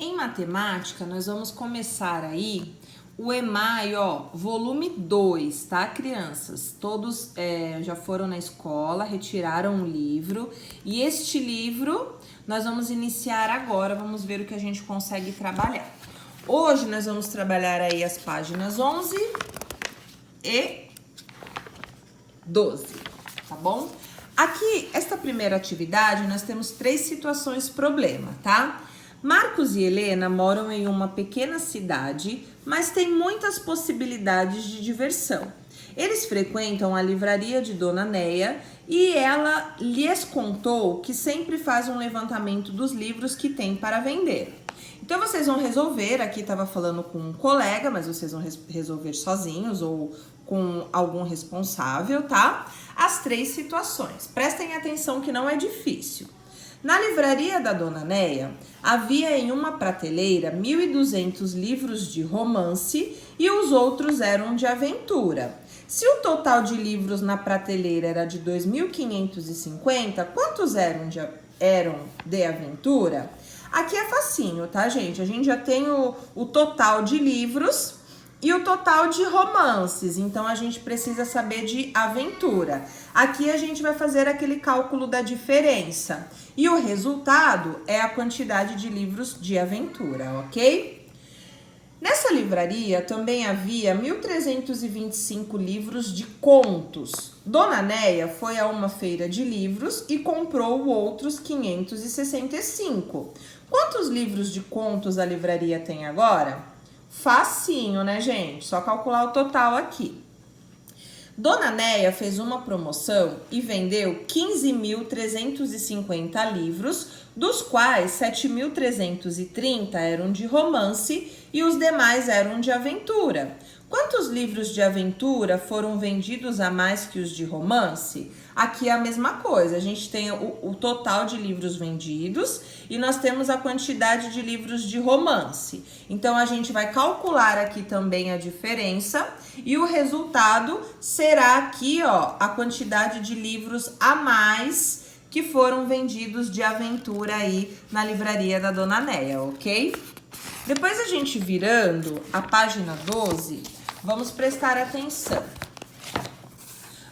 Em matemática, nós vamos começar aí o EMAI, volume 2, tá, crianças? Todos já foram na escola, retiraram um livro. E este livro nós vamos iniciar agora, vamos ver o que a gente consegue trabalhar. Hoje nós vamos trabalhar aí as páginas 11 e 12, tá bom? Aqui, esta primeira atividade, nós temos 3 situações problema, tá? Marcos e Helena moram em uma pequena cidade, mas têm muitas possibilidades de diversão. Eles frequentam a livraria de Dona Neia e ela lhes contou que sempre faz um levantamento dos livros que tem para vender. Então vocês vão resolver, aqui estava falando com um colega, mas vocês vão resolver sozinhos ou com algum responsável, tá? As 3 situações. Prestem atenção que não é difícil. Na livraria da Dona Neia, havia em uma prateleira 1.200 livros de romance e os outros eram de aventura. Se o total de livros na prateleira era de 2.550, quantos eram de aventura? Aqui é facinho, tá, gente? A gente já tem o total de livros e o total de romances, então a gente precisa saber de aventura. Aqui a gente vai fazer aquele cálculo da diferença. E o resultado é a quantidade de livros de aventura, ok? Nessa livraria também havia 1.325 livros de contos. Dona Neia foi a uma feira de livros e comprou outros 565. Quantos livros de contos a livraria tem agora? Facinho, né, gente? Só calcular o total aqui. Dona Neia fez uma promoção e vendeu 15.350 livros, dos quais 7.330 eram de romance e os demais eram de aventura. Quantos livros de aventura foram vendidos a mais que os de romance? Aqui é a mesma coisa, a gente tem o total de livros vendidos e nós temos a quantidade de livros de romance. Então, a gente vai calcular aqui também a diferença e o resultado será aqui, a quantidade de livros a mais que foram vendidos de aventura aí na livraria da Dona Neia, ok? Depois a gente virando a página 12, vamos prestar atenção.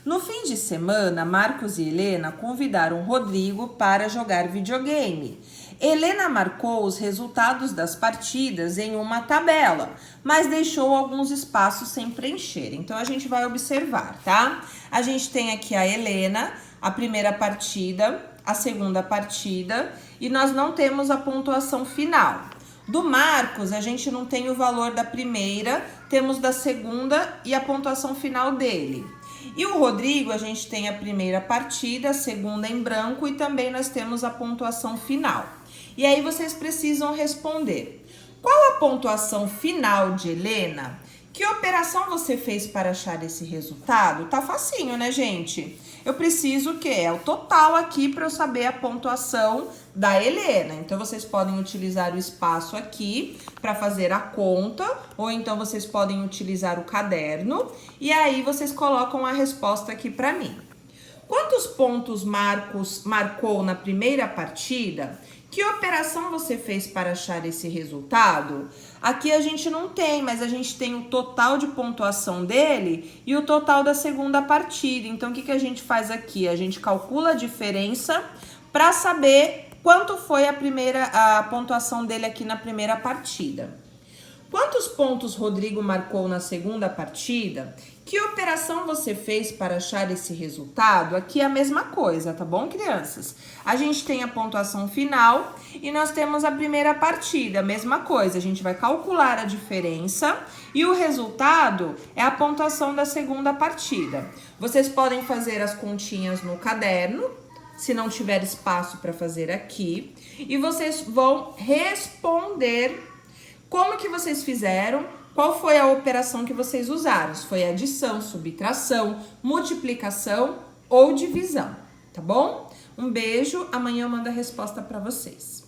No fim de semana, Marcos e Helena convidaram Rodrigo para jogar videogame. Helena marcou os resultados das partidas em uma tabela, mas deixou alguns espaços sem preencher. Então, a gente vai observar, tá? A gente tem aqui a Helena, a primeira partida, a segunda partida, e nós não temos a pontuação final. Do Marcos, a gente não tem o valor da primeira, temos da segunda e a pontuação final dele. E o Rodrigo, a gente tem a primeira partida, a segunda em branco e também nós temos a pontuação final. E aí vocês precisam responder. Qual a pontuação final de Helena? Que operação você fez para achar esse resultado? Tá facinho, né, gente? Eu preciso que é o total aqui para eu saber a pontuação da Helena. Então, vocês podem utilizar o espaço aqui para fazer a conta, ou então vocês podem utilizar o caderno, e aí vocês colocam a resposta aqui para mim. Quantos pontos Marcos marcou na primeira partida? Que operação você fez para achar esse resultado? Aqui a gente não tem, mas a gente tem o total de pontuação dele e o total da segunda partida. Então, o que a gente faz aqui? A gente calcula a diferença para saber quanto foi a pontuação dele aqui na primeira partida. Quantos pontos Rodrigo marcou na segunda partida? Que operação você fez para achar esse resultado? Aqui é a mesma coisa, tá bom, crianças? A gente tem a pontuação final e nós temos a primeira partida, mesma coisa. A gente vai calcular a diferença e o resultado é a pontuação da segunda partida. Vocês podem fazer as continhas no caderno, se não tiver espaço para fazer aqui, e vocês vão responder como que vocês fizeram, qual foi a operação que vocês usaram, se foi adição, subtração, multiplicação ou divisão, tá bom? Um beijo, amanhã eu mando a resposta para vocês.